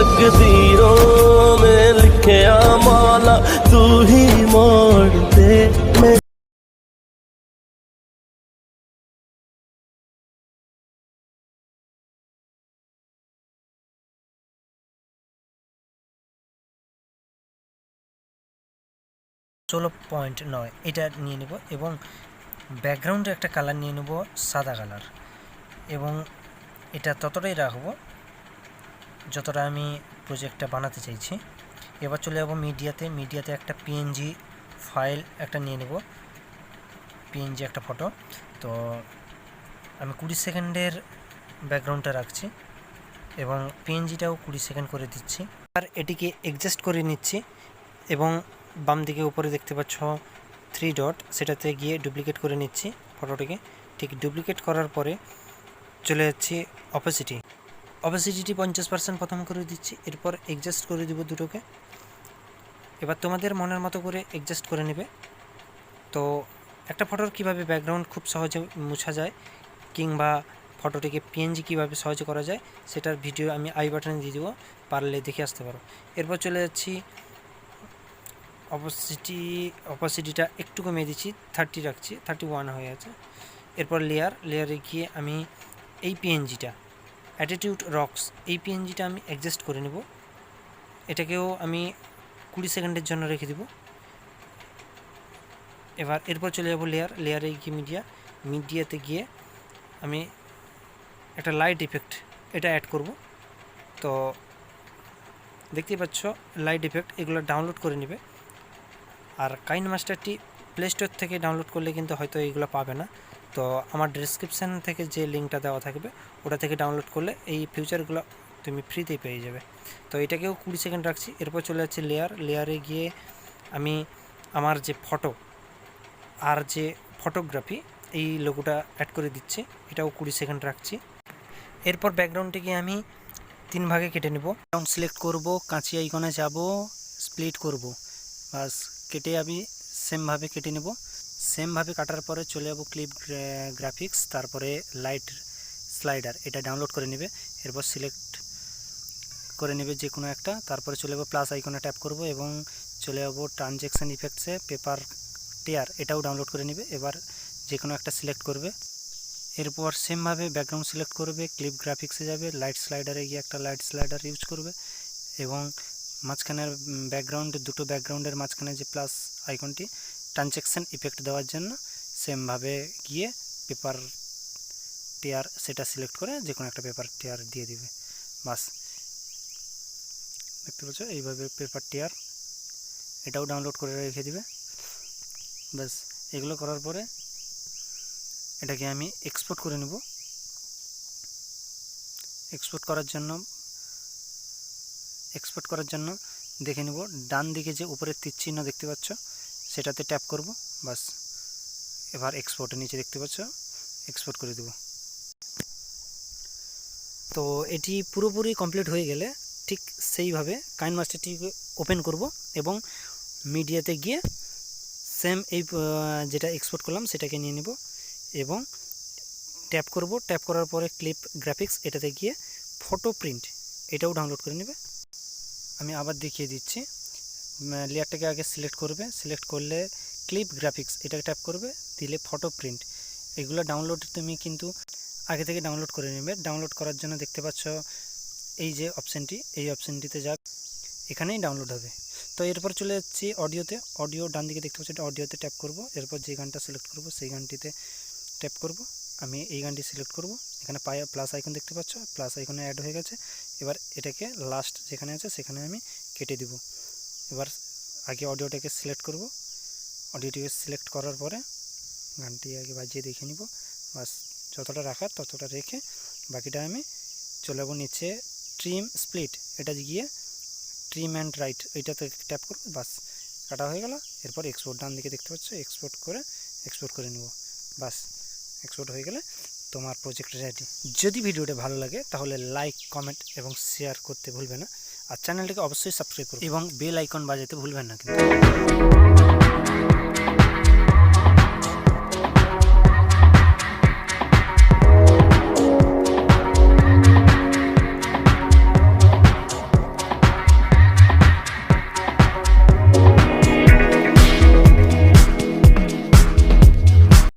तकदीरों में लिखे माला तू ही मोड़ दे। (16.9) এটা নিয়ে নেব এবং ব্যাকগ্রাউন্ডে একটা কালার নিয়ে নেব সাদা কালার, এবং এটা ততটাই রাখবো যতটা আমি প্রজেক্টটা বানাতে চাইছি। এবার চলে যাব মিডিয়াতে একটা পিএনজি ফাইল একটা নিয়ে নেব, পিএনজি একটা ফটো। তো আমি 20 সেকেন্ডের ব্যাকগ্রাউন্ডটা রাখছি এবং পিএনজিটাও 20 সেকেন্ড করে দিচ্ছি। আর এটিকে অ্যাডজাস্ট করে নিচ্ছি এবং বাম দিকে উপরে দেখতে পাচ্ছ 3 ডট, সেটাতে গিয়ে ডুপ্লিকেট করে নিচ্ছি ফটোটিকে। ঠিক ডুপ্লিকেট করার পরে চলে যাচ্ছি অপাসিটি 50% প্রথম করে দিচ্ছি, এরপর অ্যাডজাস্ট করে দিব দুটোকে। এবার তোমাদের মনের মতো করে অ্যাডজাস্ট করে নেবে। তো একটা ফটোর কিভাবে ব্যাকগ্রাউন্ড খুব সহজে মুছা যায় কিংবা ফটোটিকে পিএনজি কীভাবে সহজে করা যায় সেটার ভিডিও আমি আই বাটনে দিয়ে দেবো, পারলে দেখে আসতে পারো। এরপর চলে যাচ্ছি অপাসিটিটা একটু কমিয়ে দিচ্ছি, 30 রাখছি, 31 হয়ে আছে। এরপর লেয়ারে গিয়ে আমি এই পিএনজিটা অ্যাটিটিউড রক্স, এই পিএনজিটা আমি অ্যাডজাস্ট করে নেব। এটাকেও আমি 20 সেকেন্ডের জন্য রেখে দেব। এরপর চলে যাব লেয়ারে গিয়ে মিডিয়াতে গিয়ে আমি একটা লাইট ইফেক্ট এটা অ্যাড করব। তো দেখতেই পাচ্ছ লাইট ইফেক্ট, এগুলো ডাউনলোড করে নেবে। আর কাইনমাস্টারটি প্লে স্টোর থেকে ডাউনলোড করলে কিন্তু হয়তো এইগুলো পাবে না, তো আমার ডেসক্রিপশান থেকে যে লিঙ্কটা দেওয়া থাকবে ওটা থেকে ডাউনলোড করলে এই ফিচারগুলো তুমি ফ্রিতেই পেয়ে যাবে। তো এটাকেও 20 সেকেন্ড রাখছি। এরপর চলে যাচ্ছে লেয়ারে গিয়ে আমি আমার যে ফটো আর যে ফটোগ্রাফি এই লোগোটা অ্যাড করে দিচ্ছি, এটাও 20 সেকেন্ড রাখছি। এরপর ব্যাকগ্রাউন্ডটিকে আমি 3 ভাগে কেটে নেব। ব্যাকগ্রাউন্ড সিলেক্ট করব, কাঁচি আইকনে যাব, স্প্লিট করব, বাস কেটে আমি সেমভাবে কেটে নেব। সেমভাবে কাটার পরে চলে যাব ক্লিপ গ্রাফিক্স, তারপরে লাইট স্লাইডার, এটা ডাউনলোড করে নেবে। এরপর সিলেক্ট করে নেবে যে কোনো একটা, তারপরে চলে যাব প্লাস আইকনে ট্যাপ করব এবং চলে যাব ট্রানজ্যাকশন ইফেক্টসে পেপার টিয়ার, এটাও ডাউনলোড করে নেবে। এবার যে কোনো একটা সিলেক্ট করবে। এরপর সেমভাবে ব্যাকগ্রাউন্ড সিলেক্ট করবে, ক্লিপ গ্রাফিক্সে যাবে, লাইট স্লাইডারে গিয়ে একটা লাইট স্লাইডার ইউজ করবে এবং মাঝখানের দুটো ব্যাকগ্রাউন্ডের মাঝখানে যে প্লাস আইকনটি ট্রানজ্যাকশন ইফেক্ট দেওয়ার জন্য সেমভাবে গিয়ে পেপার টিয়ার সেটা সিলেক্ট করে যে কোনো একটা পেপার টিয়ার দিয়ে দিবে। বাস দেখতে পাচ্ছ এইভাবে পেপার টিয়ার, এটাও ডাউনলোড করে রেখে দিবে। বাস এগুলো করার পরে এটাকে আমি এক্সপোর্ট করে নেব। এক্সপোর্ট করার জন্য দেখে নেব ডান দিকে যে উপরের তীর চিহ্ন দেখতে পাচ্ছ সেটাতে ট্যাপ করব। বাস এবার এক্সপোর্টের নিচে দেখতে পাচ্ছ এক্সপোর্ট করে দেব। তো এটি পুরোপুরি কমপ্লিট হয়ে গেলে ঠিক সেইভাবে কাইনমাস্টারটিকে ওপেন করব এবং মিডিয়াতে গিয়ে সেম এই যেটা এক্সপোর্ট করলাম সেটাকে নিয়ে নেব এবং ট্যাপ করব। ট্যাপ করার পরে ক্লিপ গ্রাফিক্স, এটাতে গিয়ে ফটো প্রিন্ট, এটাও ডাউনলোড করে নেবে। আমি আবার দেখিয়ে দিচ্ছি। লেয়ারটাকে আগে সিলেক্ট করবে, সিলেক্ট করলে ক্লিপ গ্রাফিক্স এটাকে ট্যাপ করবে, দিলে ফটো প্রিন্ট। এগুলো ডাউনলোড তুমি কিন্তু আগে থেকে ডাউনলোড করে নেবে। ডাউনলোড করার জন্য দেখতে পাচ্ছ এই যে অপশানটি, এই অপশানটিতে যা এখানেই ডাউনলোড হবে। তো এরপর চলে যাচ্ছি অডিও ডান দিকে দেখতে পাচ্ছি, এটা অডিওতে ট্যাপ করব। এরপর যে গানটা সিলেক্ট করব সেই গানটিতে ট্যাপ করব। আমি এই গানটি সিলেক্ট করব। এখানে প্লাস আইকন দেখতে পাচ্ছ, প্লাস আইকনে অ্যাড হয়ে গেছে। এবার এটাকে লাস্ট যেখানে আছে সেখানে আমি কেটে দিব। এবার আগে অডিওটাকে সিলেক্ট করব। অডিওটিকে সিলেক্ট করার পরে গানটি আগে বাজিয়ে দেখে নিব। বাস যতটা রাখার ততটা রেখে বাকিটা আমি চলে যাব নিচে ট্রিম স্প্লিট, এটা গিয়ে ট্রিম অ্যান্ড রাইট এইটাতে ট্যাপ করব। বাস কাটা হয়ে গেল। এরপর এক্সপোর্ট ডান দিকে দেখতে পাচ্ছ, এক্সপোর্ট করে নেব। বাস এক্সপোর্ট হয়ে গেলে তোমার প্রজেক্ট রেডি। যদি ভিডিওটা ভালো লাগে তাহলে লাইক, কমেন্ট এবং শেয়ার করতে ভুলবে না। আর চ্যানেলটিকে অবশ্যই সাবস্ক্রাইব করুন এবং বেল আইকন বাজাতে ভুলবেন না কিন্তু।